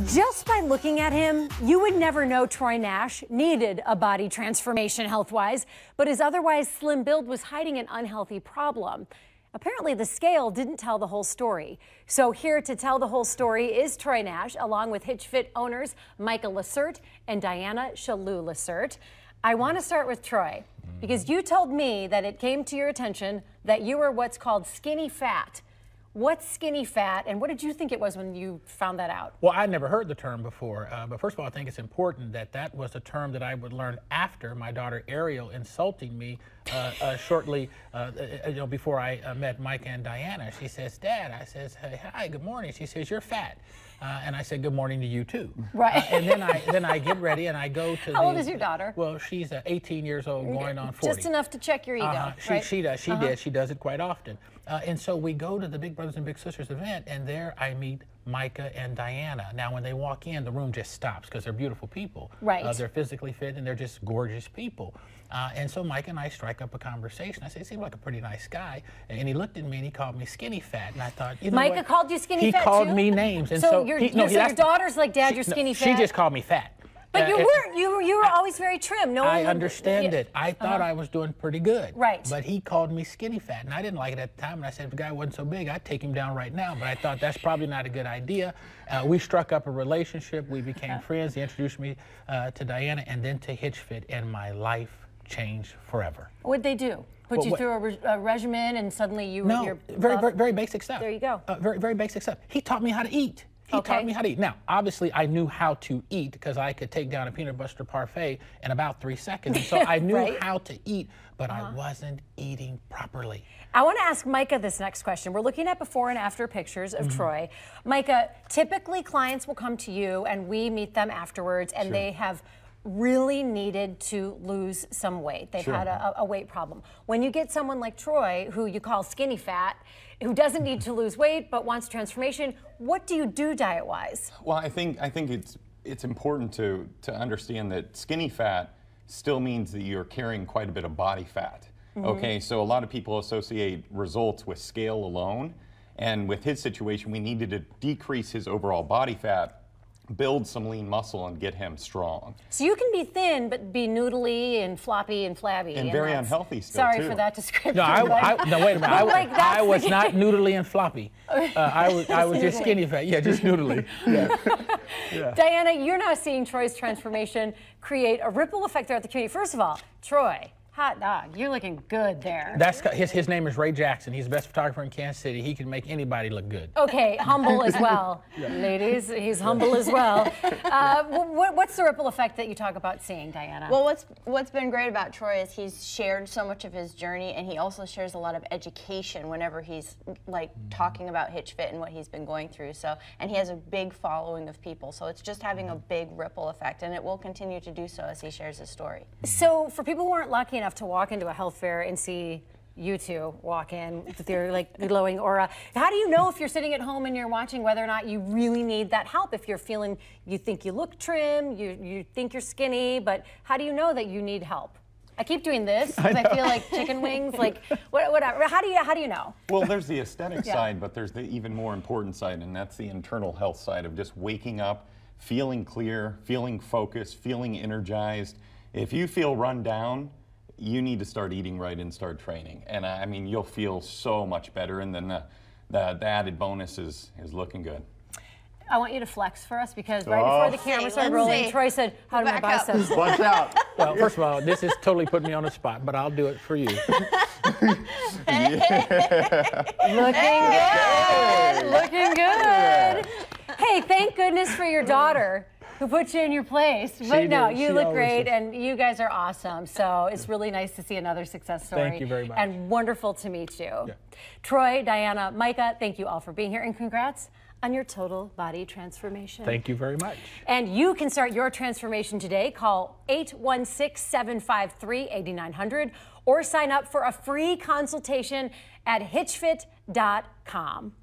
Just by looking at him, you would never know Troy Nash needed a body transformation health-wise, but his otherwise slim build was hiding an unhealthy problem. Apparently, the scale didn't tell the whole story. So here to tell the whole story is Troy Nash, along with HitchFit owners Micah and Diana Shalou. I want to start with Troy, because you told me that it came to your attention that you were what's called skinny fat. What's skinny fat, and what did you think it was when you found that out? Well, I'd never heard the term before, but first of all, I think it's important that that was a term that I would learn after my daughter Ariel insulting me shortly, before I met Micah and Diana. She says, "Dad," I says, "Hey, hi, good morning." She says, "You're fat." And I said, "Good morning to you too." Right. And then I get ready and I go to How old is your daughter? Well, she's 18 years old, going on 40. Just enough to check your ego, right? She does. She does it quite often. And so we go to the Big Brothers and Big Sisters event, and there I meet Micah and Diana. Now, when they walk in, the room just stops because they're beautiful people. Right. They're physically fit, and they're just gorgeous people. And so Micah and I strike up a conversation. I said, "He seemed like a pretty nice guy." And he looked at me and he called me skinny fat. And I thought, you know Micah what? called you skinny fat too? He called me names. And so your daughter's like, "Dad, you're skinny fat." She just called me fat. But you weren't. You were always very trim. No one I understand it. I thought I was doing pretty good. Right. But he called me skinny fat, and I didn't like it at the time. And I said, if the guy wasn't so big, I'd take him down right now. But I thought that's probably not a good idea. We struck up a relationship. We became friends. He introduced me to Diana and then to HitchFit, and my life changed forever. What'd they do? Put you through a regimen, and suddenly you were your very basic stuff. There you go. Very basic stuff. He taught me how to eat. He taught me how to eat. Now, obviously, I knew how to eat because I could take down a peanut butter parfait in about 3 seconds. And so I knew how to eat, but I wasn't eating properly. I want to ask Micah this next question. We're looking at before and after pictures of Troy. Micah, typically clients will come to you and we meet them afterwards, and they have really needed to lose some weight. They've had a weight problem. When you get someone like Troy, who you call skinny fat, who doesn't need to lose weight but wants transformation, what do you do diet-wise? Well, I think it's important to understand that skinny fat still means that you're carrying quite a bit of body fat. Okay, so a lot of people associate results with scale alone, and with his situation, we needed to decrease his overall body fat, build some lean muscle, and get him strong. So you can be thin, but be noodly and floppy and flabby. And very unhealthy still, Sorry for that description. No, no, wait a minute. I was not noodly and floppy. I was just skinny fat. Yeah, just noodly. Yeah. Diana, you're now seeing Troy's transformation create a ripple effect throughout the community. First of all, Troy, hot dog, you're looking good there. That's his name is Ray Jackson. He's the best photographer in Kansas City. He can make anybody look good. Okay, humble as well. Ladies, he's humble as well. What's the ripple effect that you talk about seeing, Diana? Well, what's been great about Troy is he's shared so much of his journey, and he also shares a lot of education whenever he's like talking about HitchFit and what he's been going through. So, and he has a big following of people. So it's just having a big ripple effect, and it will continue to do so as he shares his story. So for people who aren't lucky enough to walk into a health fair and see you two walk in with your like glowing aura, how do you know if you're sitting at home and you're watching whether or not you really need that help? If you're feeling, you think you look trim, you think you're skinny, but how do you know that you need help? I keep doing this because I feel like chicken wings, like whatever. How do you know? Well, there's the aesthetic side, but there's the even more important side, and that's the internal health side of just waking up, feeling clear, feeling focused, feeling energized. If you feel run down, you need to start eating right and start training. And I mean, you'll feel so much better, and then the added bonus is looking good. I want you to flex for us, because right before the camera started rolling, Troy said, "How do my biceps?" Watch out. Well, first of all, this is totally putting me on the spot, but I'll do it for you. Looking good. Looking good. Hey, thank goodness for your daughter who put you in your place. But no, you look great, and you guys are awesome. So it's really nice to see another success story. Thank you very much. And wonderful to meet you. Troy, Diana, Micah, thank you all for being here, and congrats on your total body transformation. Thank you very much. And you can start your transformation today. Call 816-753-8900 or sign up for a free consultation at hitchfit.com.